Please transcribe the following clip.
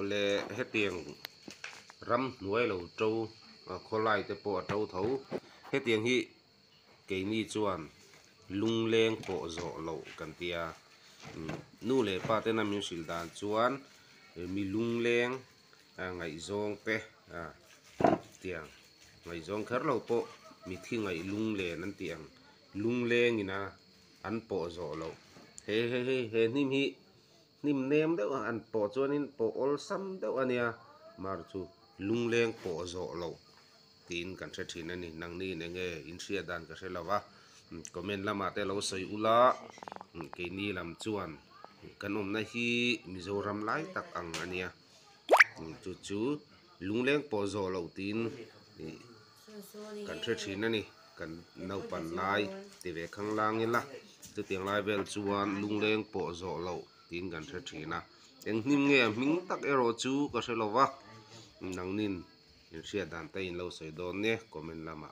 ole hết tiền ram nuôi lâu trâu khô lại te po trâu thấu hết tiền hi cái ni chuan lung leng po zo lo kan tia nu le pa te nam yu sil dan chuan mi lung leng ngai zong pe tiang ngai zong khar lo po mi thi ngai lung le nan tiang lung leng ina an po zo lo he nim hi nim nem deuh an po chuanin po ol sam deuh ania mar chu lung leng po zo lo tin kan the thin ani nang ni ne nge in sia dan ka selawa comment lama te lo soi ula ke ni lam chuan kan om na hi mizoram lai tak ang ania chu chu lung leng po zo lo tin kan the thin ani kan nau pan lai ti ve khang lang ila chu tiang lai vel chuan lung leng po zo lo tin kan the thina eng nim nge ming tak ero chu ka selawa nang nin in sia dan te in lo soi don ne comment lama